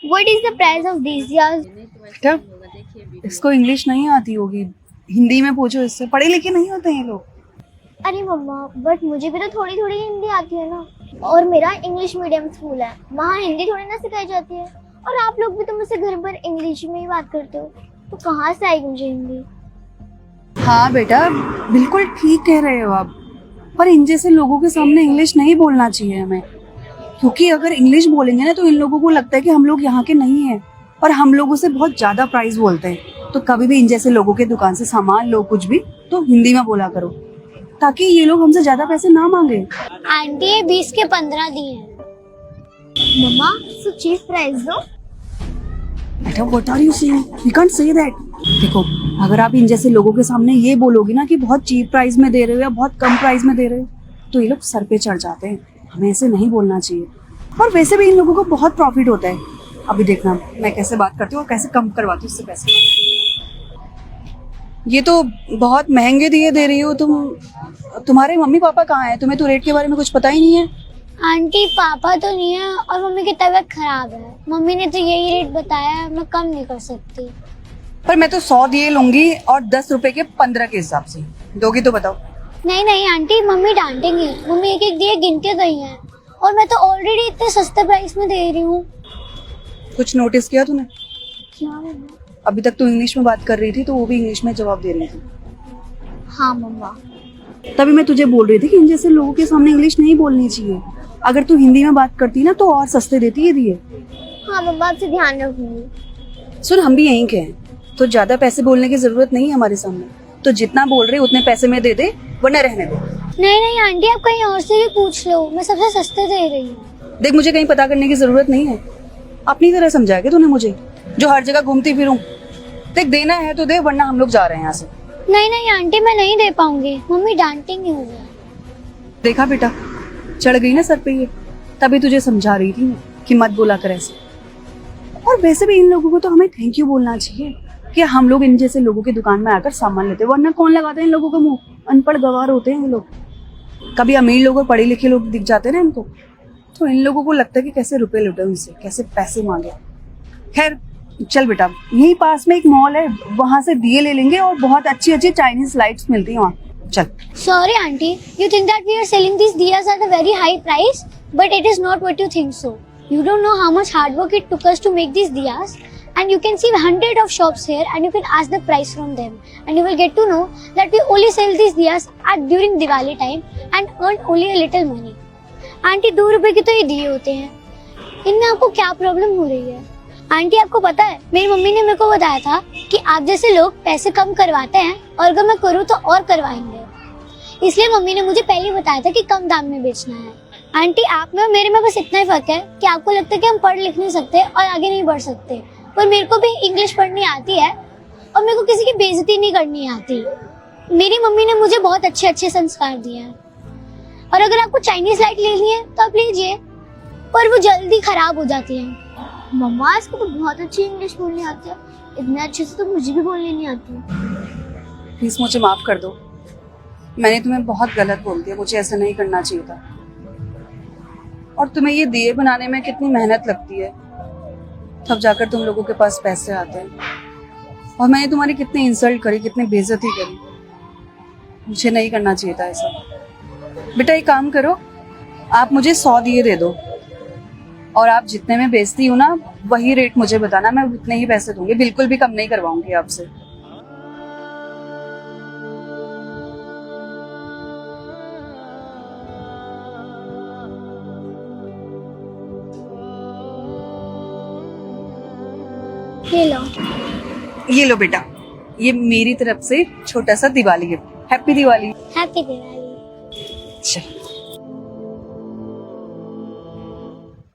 What is the price of these diyas? बेटा इसको English नहीं आती होगी, हिंदी में पूछो इससे, पढ़े लिखे नहीं होते हैं ये लोग। अरे मम्मा, बट मुझे भी तो थोड़ी थोड़ी हिंदी आती है ना, और मेरा इंग्लिश मीडियम स्कूल है, वहाँ हिंदी थोड़ी ना सिखाई जाती है। और आप लोग भी तो मुझसे घर पर इंग्लिश में ही बात करते हो, तो कहाँ से आएगी मुझे हिंदी? हाँ बेटा बिल्कुल ठीक कह रहे हो आप, पर इन जैसे लोगों के सामने इंग्लिश नहीं बोलना चाहिए हमें, क्योंकि अगर इंग्लिश बोलेंगे ना तो इन लोगों को लगता है कि हम लोग यहाँ के नहीं हैं और हम लोगों से बहुत ज्यादा प्राइस बोलते हैं। तो कभी भी इन जैसे लोगों के दुकान से सामान लो कुछ भी तो हिंदी में बोला करो, ताकि ये लोग हमसे ज्यादा पैसे ना मांगे। आंटी ये 20 के 15 दिए हैं। मम्मा, सो चीप प्राइस दो। बेटा what are you saying, we can't say that. देखो अगर आप इन जैसे लोगों के सामने ये बोलोगी ना कि बहुत चीप प्राइस में दे रहे हो या बहुत कम प्राइस में दे रहे हो, तो ये लोग सर पे चढ़ जाते हैं। हमें ऐसे नहीं बोलना चाहिए, और वैसे भी इन लोगों को बहुत प्रॉफिट होता है। अभी देखना मैं कैसे बात करती हूँ और कैसे कम करवाती हूँ इससे पैसे। ये तो बहुत महंगे दिए दे रही हो तुम, तुम्हारे मम्मी पापा कहाँ हैं? तुम्हें तो रेट के बारे में कुछ पता ही नहीं है। आंटी पापा तो नहीं है और मम्मी की तबीयत खराब है, मम्मी ने तो यही रेट बताया है, मैं कम नहीं कर सकती। पर मैं तो 100 दिए लूंगी और 10 रुपए के 15 के हिसाब से दोगी तो बताओ। नहीं नहीं आंटी, मम्मी डांटेंगी, मम्मी एक एक दिए गिन के गई हैं, और मैं तो ऑलरेडी इतने सस्ते प्राइस में दे रही हूँ। कुछ नोटिस किया तूने? क्या मम्मा? अभी तक तू इंग्लिश में बात कर रही थी तो वो भी इंग्लिश में जवाब दे रही थी। हाँ मम्मा। तभी मैं तुझे बोल रही थी कि इन जैसे लोगों के सामने इंग्लिश नहीं बोलनी चाहिए। अगर तू हिंदी में बात करती ना तो और सस्ते देती ये दिए। हाँ मम्मा, आपसे ध्यान रखूंगी। सुन हम भी यहीं के हैं, तो ज्यादा पैसे बोलने की जरूरत नहीं है हमारे सामने, तो जितना बोल रहे उतने पैसे में दे दे, वरना रहने दे। नहीं नहीं आंटी, आप कहीं और से भी पूछ लो, मैं सबसे सस्ते दे रही हूँ। देख मुझे कहीं पता करने की जरूरत नहीं है, अपनी तरह समझाया क्या तूने मुझे, जो हर जगह घूमती फिरूं। देख देना है तो दे, वरना हम लोग जा रहे हैं यहाँ से। नहीं नहीं आंटी, मैं नहीं दे पाऊंगी, मम्मी डांटेंगी मुझे। देखा बेटा चढ़ गई ना सर पे ये, तभी तुझे समझा रही थी कि मत बोला कर ऐसे। और वैसे भी इन लोगों को तो हमें थैंक यू बोलना चाहिए कि हम लोग इन जैसे लोगों की दुकान में आकर सामान लेते, वरना कौन लगाते हैं इन लोगों का मुंह, अनपढ़ गवार होते हैं ये लोग। कभी अमीर लोग और पढ़े लिखे लोग दिख जाते हैं ना इनको, तो इन लोगों को लगता है कि कैसे रुपए लुटे उनसे, कैसे पैसे मांगे। खैर चल बेटा, यहीं पास में एक मॉल है, वहां से दिए ले लेंगे, और बहुत अच्छी अच्छी चाइनीज लाइट्स मिलती है वहाँ। चल। Sorry aunty, you think that we are selling these diyas at a very high price, but it is not what you think so. You don't know how much hard work it took us to make these diyas, and you can see hundred of shops here, and you can ask the price from them, and you will get to know that we only sell these diyas at during Diwali time and earn only a little money. Aunty 2 रुपए के तो ये दिए होते हैं, इनमें आपको क्या प्रॉब्लम हो रही है? आंटी आपको पता है, मेरी मम्मी ने मेरे को बताया था कि आप जैसे लोग पैसे कम करवाते हैं, और अगर मैं करूँ तो और करवाएंगे, इसलिए मम्मी ने मुझे पहले ही बताया था कि कम दाम में बेचना है। आंटी आप में और मेरे में बस इतना ही फर्क है कि आपको लगता है कि हम पढ़ लिख नहीं सकते और आगे नहीं बढ़ सकते, पर मेरे को भी इंग्लिश पढ़नी आती है और मेरे को किसी की बेइज्जती नहीं करनी आती। मेरी मम्मी ने मुझे बहुत अच्छे अच्छे संस्कार दिए हैं, और अगर आपको चाइनीज लाइट लेनी है तो आप लीजिए, पर वो जल्दी खराब हो जाती है। मम्मा इसको तो बहुत अच्छी इंग्लिश बोलनी आती है, इतने अच्छे से तो मुझे भी बोलनी नहीं आती। प्लीज मुझे माफ कर दो, मैंने तुम्हें बहुत गलत बोल दिया, मुझे ऐसा नहीं करना चाहिए था। और तुम्हें ये दिए बनाने में कितनी मेहनत लगती है, तब जाकर तुम लोगों के पास पैसे आते हैं, और मैंने तुम्हारी कितनी इंसल्ट करी, कितनी बेइज्जती करी। मुझे नहीं करना चाहिए था ऐसा। बेटा एक काम करो, आप मुझे 100 दिए दे दो, और आप जितने में बेचती हो ना वही रेट मुझे बताना, मैं उतने ही पैसे दूंगी, बिल्कुल भी कम नहीं करवाऊंगी आपसे। ये लो बेटा, ये मेरी तरफ से छोटा सा Diwali gift. Happy Diwali. Happy Diwali. चल।